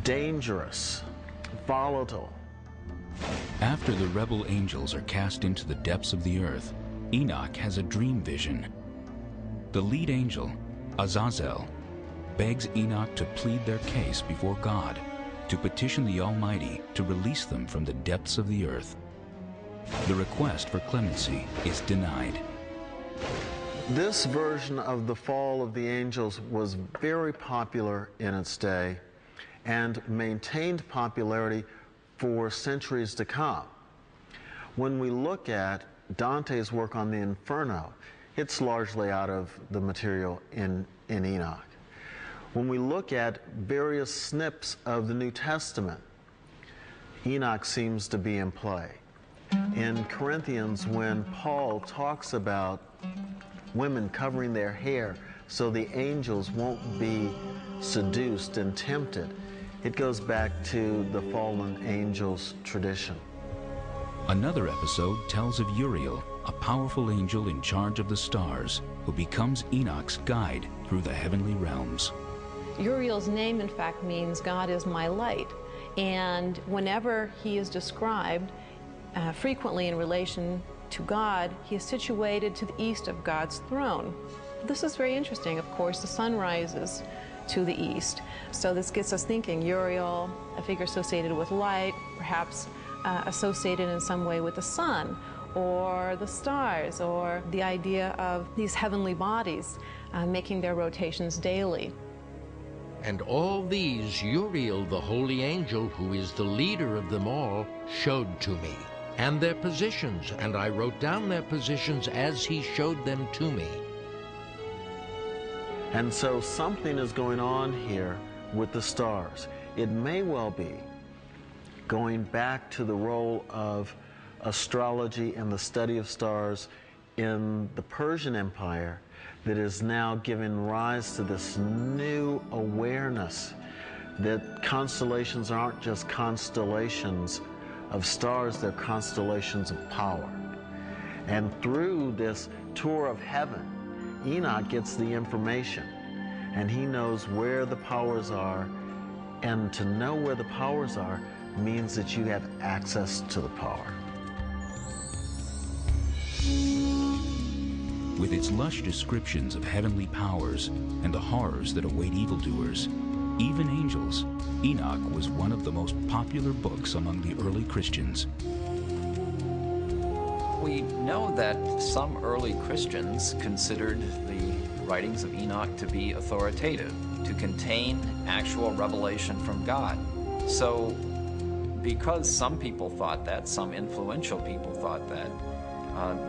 dangerous, volatile. After the rebel angels are cast into the depths of the earth, Enoch has a dream vision. The lead angel, Azazel, begs Enoch to plead their case before God, to petition the Almighty to release them from the depths of the earth. The request for clemency is denied. This version of the fall of the angels was very popular in its day and maintained popularity for centuries to come. When we look at Dante's work on the Inferno, it's largely out of the material in Enoch. When we look at various snips of the New Testament, Enoch seems to be in play. In Corinthians, when Paul talks about women covering their hair so the angels won't be seduced and tempted, it goes back to the fallen angels tradition. Another episode tells of Uriel, a powerful angel in charge of the stars, who becomes Enoch's guide through the heavenly realms. Uriel's name, in fact, means God is my light. And whenever he is described, frequently in relation to God, he is situated to the east of God's throne. This is very interesting. Of course, the sun rises to the east. So this gets us thinking, Uriel, a figure associated with light, perhaps associated in some way with the sun, or the stars, or the idea of these heavenly bodies making their rotations daily. And all these Uriel, the holy angel, who is the leader of them all, showed to me, and their positions, and I wrote down their positions as he showed them to me. And so something is going on here with the stars. It may well be going back to the role of astrology and the study of stars in the Persian Empire that is now giving rise to this new awareness that constellations aren't just constellations of stars, they're constellations of power. And through this tour of heaven, Enoch gets the information, and he knows where the powers are, and to know where the powers are means that you have access to the power. With its lush descriptions of heavenly powers and the horrors that await evildoers, even angels, Enoch was one of the most popular books among the early Christians. We know that some early Christians considered the writings of Enoch to be authoritative, to contain actual revelation from God. So, because some people thought that, some influential people thought that,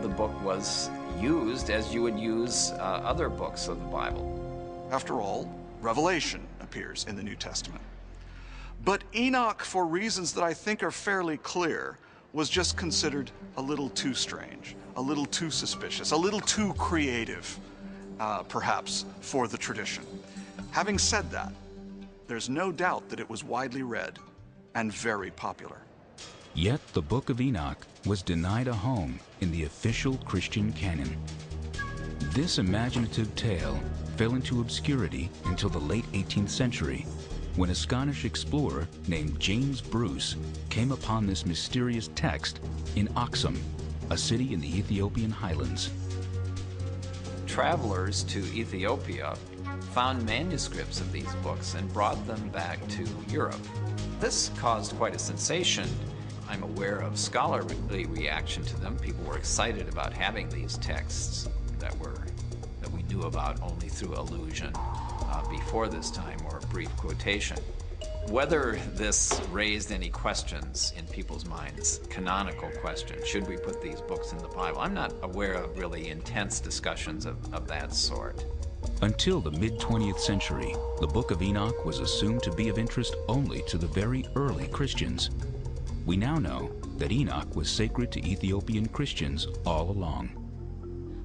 the book was used as you would use other books of the Bible. After all, Revelation appears in the New Testament. But Enoch, for reasons that I think are fairly clear, was just considered a little too strange, a little too suspicious, a little too creative, perhaps, for the tradition. Having said that, there's no doubt that it was widely read and very popular. Yet the Book of Enoch was denied a home in the official Christian canon. This imaginative tale fell into obscurity until the late 18th century, when a Scottish explorer named James Bruce came upon this mysterious text in Aksum, a city in the Ethiopian highlands. Travelers to Ethiopia found manuscripts of these books and brought them back to Europe. This caused quite a sensation. I'm aware of scholarly reaction to them. People were excited about having these texts that we knew about only through allusion before this time, or a brief quotation. Whether this raised any questions in people's minds, canonical questions, should we put these books in the Bible? I'm not aware of really intense discussions of that sort. Until the mid-20th century, the Book of Enoch was assumed to be of interest only to the very early Christians. We now know that Enoch was sacred to Ethiopian Christians all along.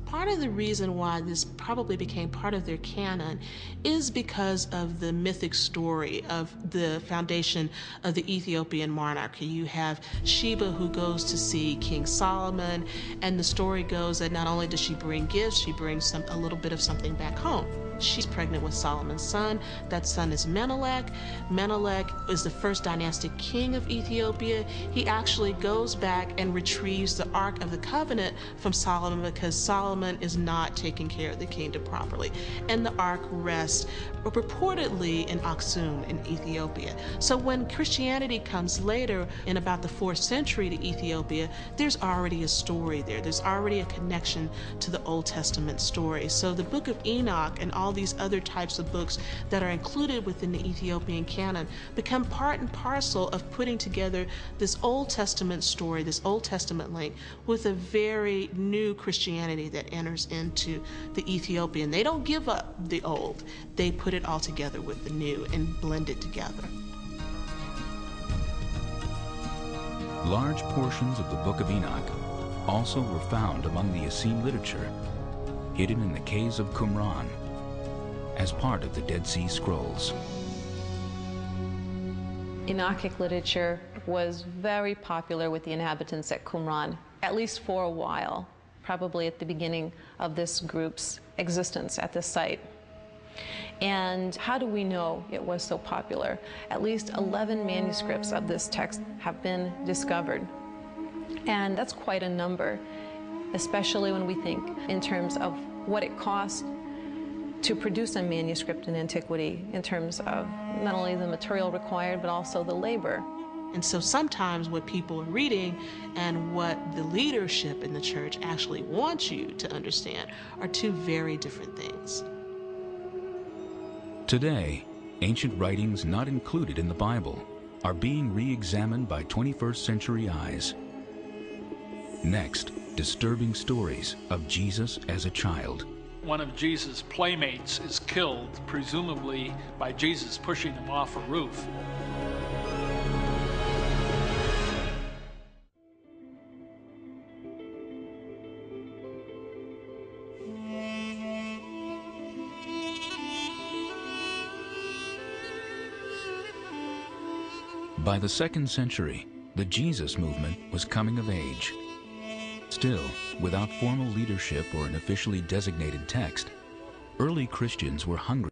Part of the reason why this probably became part of their canon is because of the mythic story of the foundation of the Ethiopian monarchy. You have Sheba, who goes to see King Solomon, and the story goes that not only does she bring gifts, she brings a little bit of something back home. She's pregnant with Solomon's son. That son is Menelik. Menelik is the first dynastic king of Ethiopia. He actually goes back and retrieves the Ark of the Covenant from Solomon because Solomon is not taking care of the kingdom properly. And the Ark rests reportedly in Aksum in Ethiopia. So when Christianity comes later in about the 4th century to Ethiopia, there's already a story there. There's already a connection to the Old Testament story. So the Book of Enoch and all these other types of books that are included within the Ethiopian canon become part and parcel of putting together this Old Testament story, this Old Testament link, with a very new Christianity that enters into the Ethiopian. They don't give up the old. They put it all together with the new and blend it together. Large portions of the Book of Enoch also were found among the Essene literature, hidden in the caves of Qumran, as part of the Dead Sea Scrolls. Enochic literature was very popular with the inhabitants at Qumran, at least for a while, probably at the beginning of this group's existence at this site. And how do we know it was so popular? At least 11 manuscripts of this text have been discovered. And that's quite a number, especially when we think in terms of what it cost to produce a manuscript in antiquity, in terms of not only the material required, but also the labor. And so sometimes what people are reading and what the leadership in the church actually wants you to understand are two very different things. Today, ancient writings not included in the Bible are being re-examined by 21st century eyes. Next, disturbing stories of Jesus as a child. One of Jesus' playmates is killed, presumably by Jesus pushing him off a roof. By the 2nd century, the Jesus movement was coming of age. Still, without formal leadership or an officially designated text, early Christians were hungry